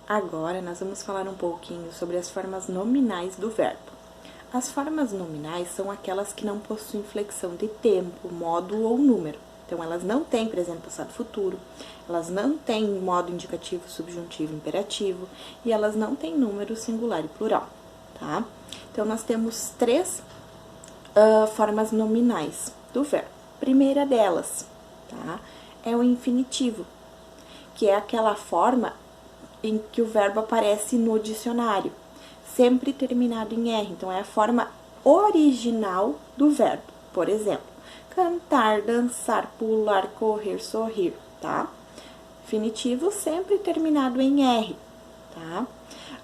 Agora, nós vamos falar um pouquinho sobre as formas nominais do verbo. As formas nominais são aquelas que não possuem flexão de tempo, modo ou número. Então, elas não têm presente, passado, futuro, elas não têm modo indicativo, subjuntivo, imperativo, e elas não têm número singular e plural, tá? Então, nós temos três formas nominais do verbo. Primeira delas, tá? É o infinitivo, que é aquela forma em que o verbo aparece no dicionário, sempre terminado em R. Então, é a forma original do verbo. Por exemplo, cantar, dançar, pular, correr, sorrir, tá? Infinitivo sempre terminado em R, tá?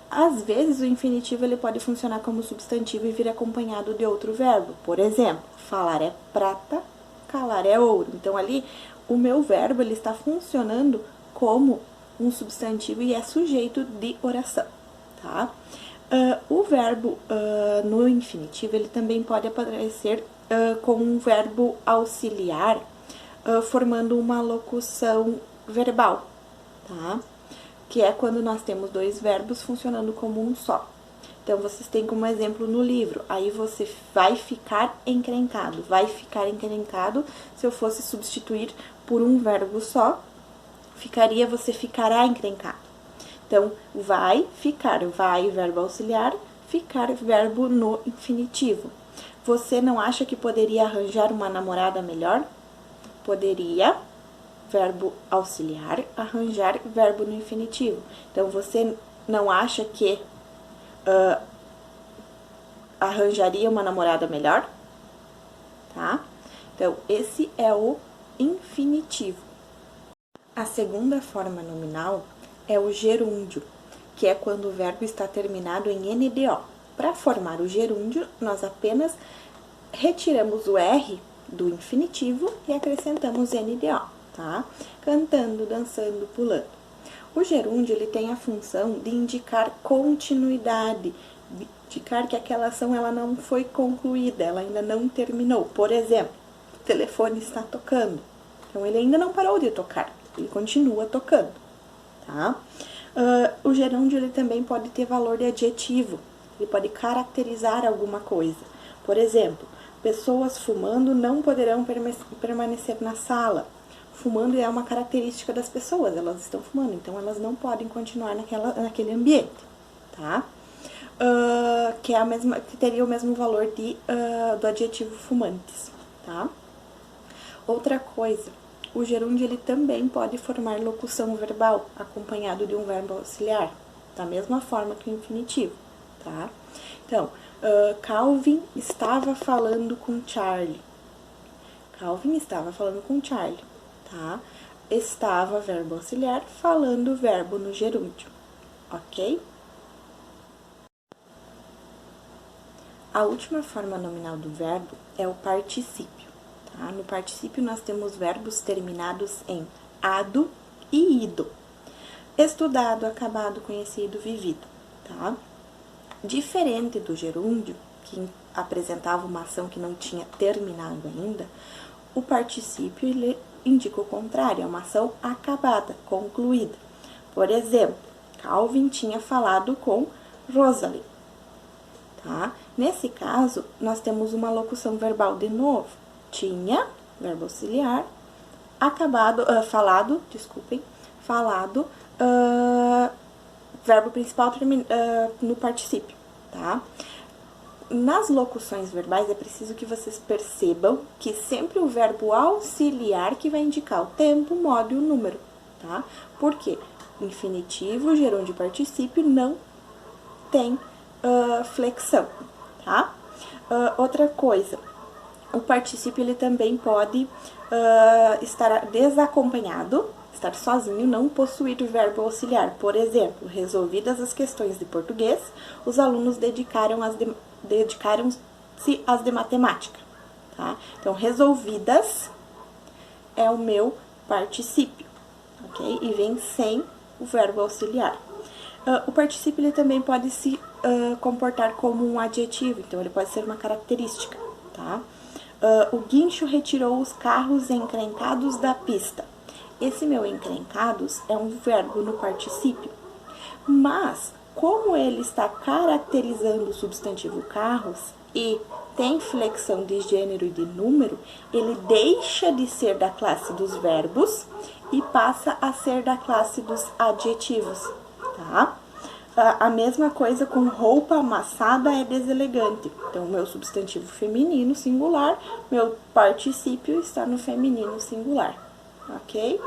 Às vezes, o infinitivo ele pode funcionar como substantivo e vir acompanhado de outro verbo. Por exemplo, falar é prata, calar é ouro. Então, ali, o meu verbo ele está funcionando como um substantivo e é sujeito de oração, tá? O verbo no infinitivo, ele também pode aparecer com um verbo auxiliar, formando uma locução verbal, tá? Que é quando nós temos dois verbos funcionando como um só. Então, vocês têm como exemplo no livro, aí você vai ficar encrencado. Vai ficar encrencado, se eu fosse substituir por um verbo só, ficaria você ficará encrencado. Então, vai, ficar, vai, verbo auxiliar, ficar, verbo no infinitivo. Você não acha que poderia arranjar uma namorada melhor? Poderia, verbo auxiliar, arranjar, verbo no infinitivo. Então, você não acha que arranjaria uma namorada melhor? Tá? Então, esse é o infinitivo. A segunda forma nominal é o gerúndio, que é quando o verbo está terminado em NDO. Para formar o gerúndio, nós apenas retiramos o R do infinitivo e acrescentamos NDO, tá? Cantando, dançando, pulando. O gerúndio ele tem a função de indicar continuidade, de indicar que aquela ação ela não foi concluída, ela ainda não terminou. Por exemplo, o telefone está tocando. Então, ele ainda não parou de tocar. Ele continua tocando, tá? O gerúndio ele também pode ter valor de adjetivo, ele pode caracterizar alguma coisa. Por exemplo, pessoas fumando não poderão permanecer na sala. Fumando é uma característica das pessoas, elas estão fumando, então elas não podem continuar naquele ambiente, tá? Que teria o mesmo valor do adjetivo fumantes, tá? Outra coisa, o gerúndio ele também pode formar locução verbal, acompanhado de um verbo auxiliar, da mesma forma que o infinitivo, tá? Então, Calvin estava falando com Charlie. Calvin estava falando com Charlie, tá? Estava, verbo auxiliar, falando verbo no gerúndio, ok? A última forma nominal do verbo é o particípio. Tá? No particípio, nós temos verbos terminados em ado e ido. Estudado, acabado, conhecido, vivido. Tá? Diferente do gerúndio, que apresentava uma ação que não tinha terminado ainda, o particípio ele indica o contrário, é uma ação acabada, concluída. Por exemplo, Calvin tinha falado com Rosalie. Tá? Nesse caso, nós temos uma locução verbal de novo. Tinha, verbo auxiliar, falado, verbo principal no particípio, tá? Nas locuções verbais, é preciso que vocês percebam que sempre o verbo auxiliar que vai indicar o tempo, modo e o número, tá? Por quê? Infinitivo, gerúndio e particípio não tem flexão, tá? Outra coisa, o particípio ele também pode estar desacompanhado, estar sozinho, não possuir o verbo auxiliar. Por exemplo, resolvidas as questões de português, os alunos dedicaram-se às de matemática, tá? Então, resolvidas é o meu particípio, ok? E vem sem o verbo auxiliar. O particípio ele também pode se comportar como um adjetivo, então ele pode ser uma característica, tá? O guincho retirou os carros encrencados da pista. Esse meu encrencados é um verbo no particípio. Mas, como ele está caracterizando o substantivo carros e tem flexão de gênero e de número, ele deixa de ser da classe dos verbos e passa a ser da classe dos adjetivos, tá? A mesma coisa com roupa amassada é deselegante. Então, meu substantivo feminino singular, meu particípio está no feminino singular, ok?